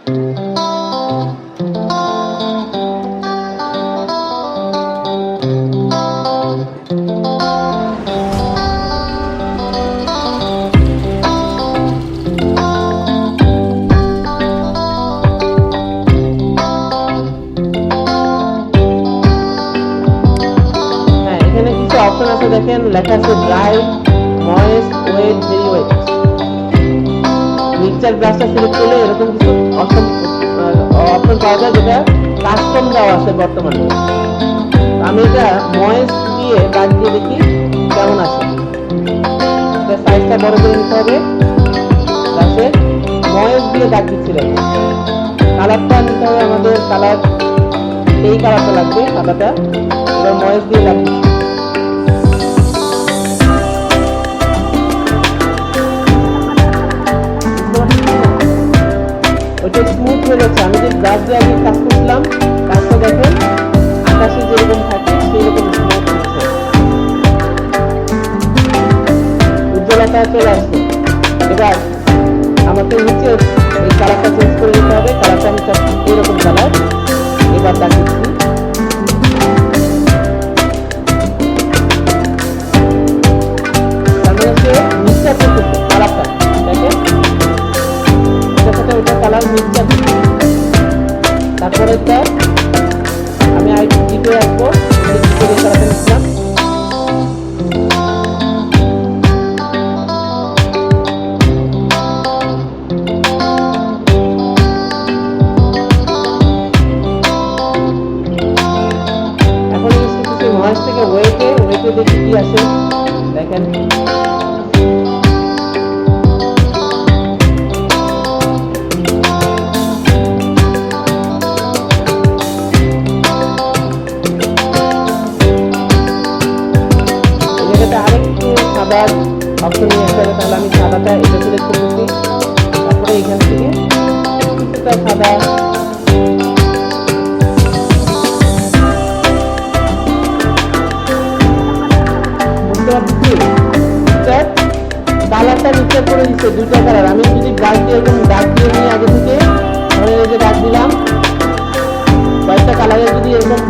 Option আছে দেখেন, লেখা আছে dry, moist, wet, very wet. Mixture ব্রাশটা সিলেক্ট করলে এরকম কিছু অপশন পাওয়া যায়, যেটা কাস্টম দেওয়া আছে বর্তমানে। আমি এটা ময়েস্ট দিয়ে দাগ দিয়ে দেখি কেমন আছে। সাইজটা বড় করে নিতে হবে। ব্রাশে ময়েস্ট দিয়ে দাগ দিচ্ছিলেন। কালারটা নিতে হবে আমাদের, কালার এই কালারটা লাগবে সাদাটা। এবার ময়েস্ট দিয়ে দাগ দিচ্ছি। ওইটা স্মুথ হয়ে যাচ্ছে। আমি যে ব্রাশ দিয়ে আগে কাজ করছিলাম, কাজটা দেখেন আকাশে যেরকম থাকে সেই রকম স্মুথ হচ্ছে, উজ্জ্বলতা চলে আসছে। এবার আমাকে নিচে এই কালারটা চেঞ্জ করে দিতে হবে। কালারটা আমি এইরকম কালার। এবার দেখাচ্ছি তার মানে সে মিক্সচার করতেছে কালারটা, দেখেন ওটা কালার মিক্সচার। তারপরে আমি আরেকটু ডিপে রাখবো, কালারটা নিচ্ছিলাম। এখন ইউজ করতেছি ময়েস্ট থেকে ওয়েটে দেখি কি আসে, দেখেন আরেকটু সাদার অপশন নিয়ে আসতে হবে। তাহলে আমি সাদাটা এটা সিলেক্ট করতেছি। তারপরে এখান থেকে কিছুটা সাদা, বুঝতে পারছি কালারটা মিক্সচার করে দিচ্ছে দুইটা কালার। আমি যদি গাছ দিয়ে এরকম দাগ দিয়ে নিয়ে আগে থেকে ধরে এই যে দাগ দিলাম, কয়েকটা কালারে যদি এরকম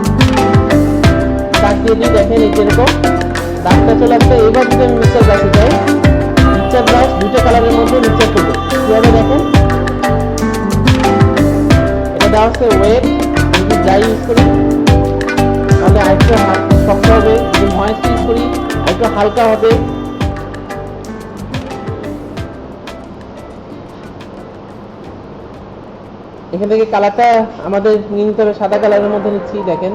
দাগ দিয়ে দিই, দেখেন এই যেরকম দাগটা চলে আসছে। এবার যদি আমি মিক্সচার ব্রাশে যাই, মিক্সচার ব্রাশ দুটো কালারের মধ্যে মিক্সচার করবো। কিভাবে দেখেন, এটা দেওয়া হচ্ছে ওয়েট। যদি ড্রাই ইউজ করি তাহলে আরেকটু শক্ত হবে, যদি ময়েস্ট ইউজ করি আরেকটু হালকা হবে। এখান থেকে কালারটা আমাদের নিয়ে নিতে হবে, সাদা কালারের মধ্যে নিচ্ছি। দেখেন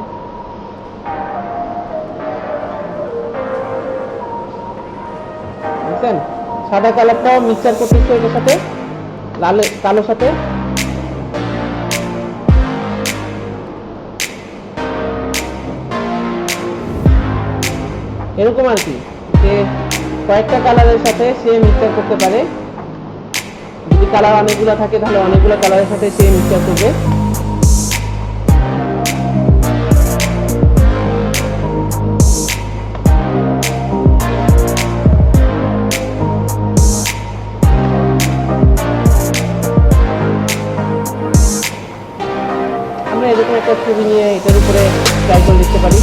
সাদা কালারটাও মিক্সচার করতেছে এটার সাথে, কালোর সাথে। এরকম আর কি, যে কয়েকটা কালারের সাথে সে মিক্সচার করতে পারে। যদি কালার অনেকগুলো থাকে তাহলে অনেকগুলো কালারের সাথে সে মিক্সচার করবে। আমরা এরকম একটা ছবি নিয়ে এটার উপরে ট্রাই করে লিখতে পারি।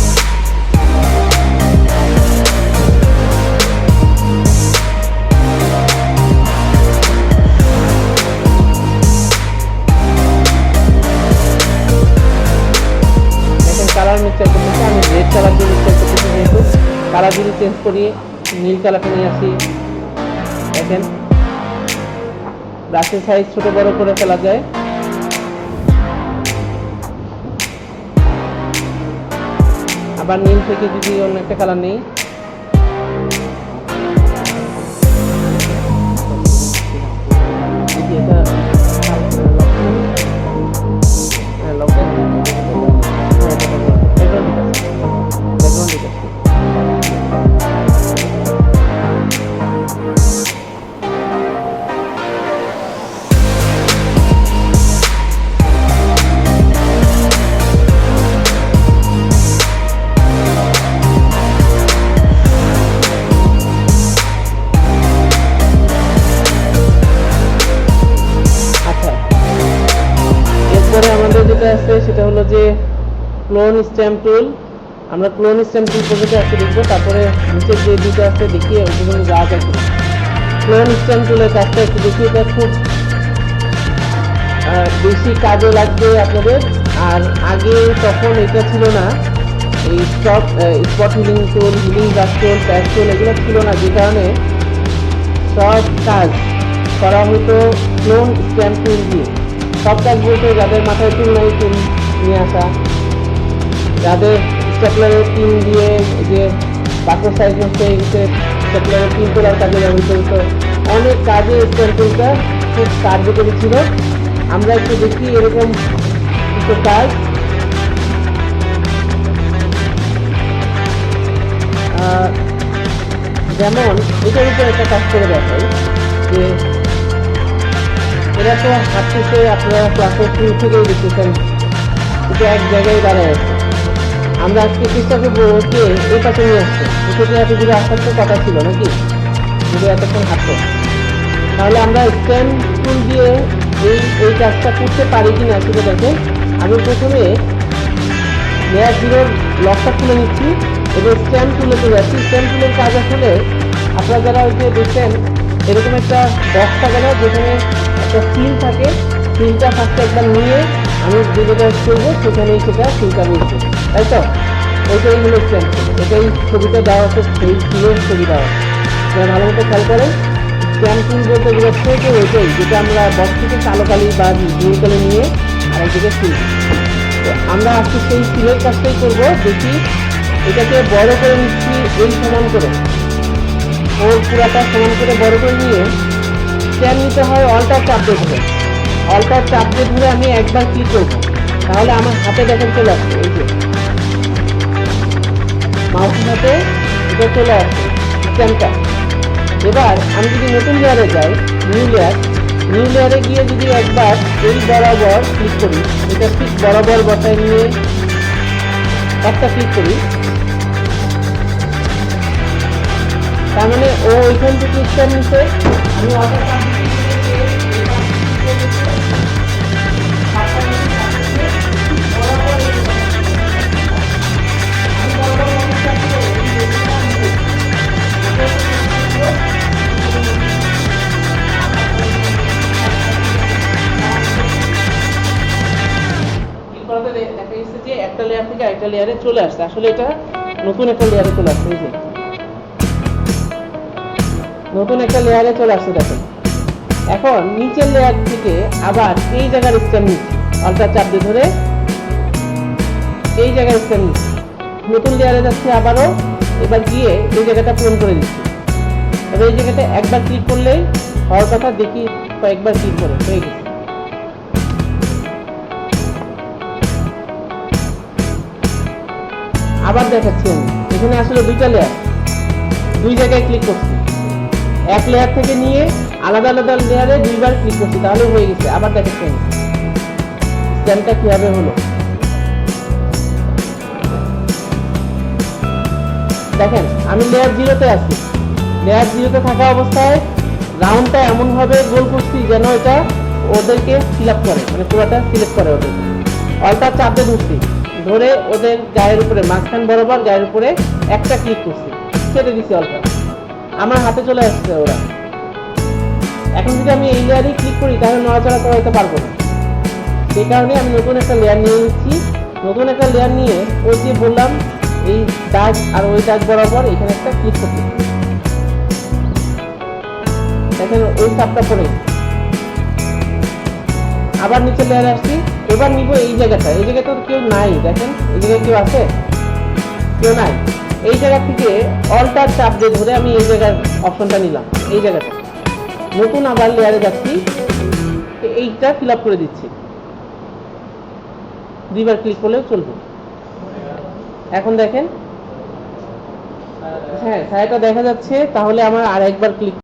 কালার মিক্সচার করতেছি, আমি রেড কালার দিয়ে মিক্সচার করতেছি। যেহেতু কালার যদি চেঞ্জ করি, নীল কালারটা নিয়ে আসি। দেখেন ব্রাশের সাইজ ছোট বড় করে ফেলা যায়। আবার নীল থেকে যদি অন্য একটা কালার নেই, যেটা আছে সেটা হলো যে ক্লোন স্ট্যাম্প টুল। আমরা ক্লোন স্ট্যাম্প টুল পর্যন্ত আজকে দেখবো, তারপরে নিচের যে দুটো আছে দেখিয়ে ওগুলো যা যায় কিনা। ক্লোন স্ট্যাম্প টুলের কাজটা একটু দেখি, এটা খুব বেশি কাজে লাগবে আপনাদের। আর আগে তখন এটা ছিল না, এই স্পট হিলিং টুল, হিলিং ব্রাশ টুল, প্যাচ টুল এগুলো ছিল না, যে কারণে সব কাজ করা হতো ক্লোন স্ট্যাম্প টুল দিয়ে। সব কাজ বলতে যাদের মাথায় টুল নাই টুল নিয়ে আসা, যাদের স্টেপলারের পিন দিয়ে যে বাক্স সাইজ হচ্ছে স্টেপলারের পিন তোলার কাজে ব্যবহৃত হতো, অনেক কাজে স্ট্যাম্প টুলটা খুব কার্যকরী ছিল। আমরা একটু দেখি এরকম কিছু কাজ। যেমন এটার উপর একটা কাজ করে দেখাই যে এরা তো হাঁটতেছে, আপনারা ক্লাসের শুরু থেকেই দেখতেছেন এটা এক জায়গায় দাঁড়ায় আছে। আমরা আজকে চেষ্টা করবো ওকে এই পাশে নিয়ে আসতে, ওকে এত দূরে আসার তো কথা ছিল নাকি, যদি এতক্ষণ হাঁটতো। তাহলে আমরা স্ট্যাম্প টুল দিয়ে এই কাজটা করতে পারি কিনা সেটা দেখেন। আমি প্রথমে লেয়ার জিরোর লকটা খুলে নিচ্ছি এবং স্ট্যাম্প তুলে চলে যাচ্ছি। স্ট্যাম্প টুলের কাজ আসলে আপনারা যারা ওই যে দেখছেন এরকম একটা বক্স থাকে না, যেখানে একটা সিল থাকে, সিলটা ফার্স্টে একবার নিয়ে আমি যে জায়গায় করবো সেখানেই সেটা সিলটা বলছি, তাই তো? ওইটাই হলো স্ট্যাম্প টুল। এটাই ছবিটা দেওয়া হচ্ছে, সেই সিলের ছবি দেওয়া হচ্ছে, ভালো মতো খেয়াল করেন। স্ট্যাম্প টুল বলতে বোঝাচ্ছে যে ওইটাই, যেটা আমরা বক্স থেকে কালো কালি বা নীল কালি নিয়ে আরেক জায়গায় সিল। তো আমরা আজকে সেই সিলের কাজটাই করবো। দেখি এটাকে বড় করে নিচ্ছি, এই সমান করে ওর পুরাটা সমান করে বড় করে নিয়ে স্ট্যাম্প নিতে হয় অল্টার চাপ দিয়ে ধরে। অল্টার চাপ দিয়ে ধরে আমি একবার ক্লিক করবো, তাহলে আমার হাতে দেখেন চলে আসছে, এই যে মাউসের হাতে এটা চলে আসছে স্ট্যাম্পটা। এবার আমি যদি নতুন লেয়ারে যাই, নিউ লেয়ারে গিয়ে যদি একবার এই বরাবর ক্লিক করি, এটা ঠিক বরাবর বসায় নিয়ে একটা ক্লিক করি, তার মানে ও ওইখান থেকে স্ট্যাম্প নিচ্ছে। আমি একটা লেয়ার থেকে আরেকটা লেয়ারে চলে আসছে, আসলে এটা নতুন একটা লেয়ারে চলে আসছে, এই যে নতুন একটা লেয়ারে চলে আসছে দেখেন। এখন নিচের লেয়ার থেকে আবার এই জায়গার স্ট্যাম্প নিচ্ছি, অল্টার চাপ দিয়ে ধরে এই জায়গার স্ট্যাম্প নিচ্ছি, নতুন লেয়ারে যাচ্ছি আবারও, এবার গিয়ে এই জায়গাটা পূরণ করে দিচ্ছি। তবে এই জায়গাটা একবার ক্লিক করলেই হওয়ার কথা, দেখি কয়েকবার ক্লিক করে হয়ে গেছে। আবার দেখাচ্ছি আমি, এখানে আসলে দুইটা লেয়ার, দুই জায়গায় ক্লিক করছি, এক লেয়ার থেকে নিয়ে আলাদা আলাদা লেয়ারে দুইবার ক্লিক করছি, তাহলে হয়ে গেছে। আবার দেখাচ্ছি আমি স্ট্যাম্পটা কিভাবে হলো। দেখেন আমি লেয়ার জিরোতে আছি, লেয়ার জিরোতে থাকা অবস্থায় রাউন্ডটা এমন ভাবে গোল করছি যেন এটা ওদেরকে ফিল আপ করে, মানে পুরোটা সিলেক্ট করে ওদের। অল্টার চাপ দিয়ে ধরছি, ধরে ওদের গায়ের উপরে মাঝখান বরাবর গায়ের উপরে একটা ক্লিক করছি, ছেড়ে দিচ্ছি অল্টার, আমার হাতে চলে আসছে ওরা। এখন যদি আমি এই লেয়ারে ক্লিক করি তাহলে নড়াচড়া করাইতে পারবো না, সেই কারণে আমি নতুন একটা লেয়ার নিয়ে নিচ্ছি। নতুন একটা লেয়ার নিয়ে ওই যে বললাম এই দাগ আর ওই দাগ বরাবর এখানে একটা ক্লিক করতে, দেখেন ওই চাপটা পড়ে। আবার নিচে লেয়ারে আসছি, এবার নিব এই জায়গাটা, এই জায়গাটা তো কেউ নাই, দেখেন এই জায়গায় কেউ আছে, কেউ নাই। এই জায়গা থেকে অল্টার চাপ দিয়ে ধরে আমি এই জায়গার অপশনটা নিলাম, এই জায়গাটা নতুন আবার লেয়ারে যাচ্ছি, এইটা ফিল আপ করে দিচ্ছি, দুইবার ক্লিক করলেও চলবে। এখন দেখেন হ্যাঁ ছায়াটা দেখা যাচ্ছে, তাহলে আমার আর একবার ক্লিক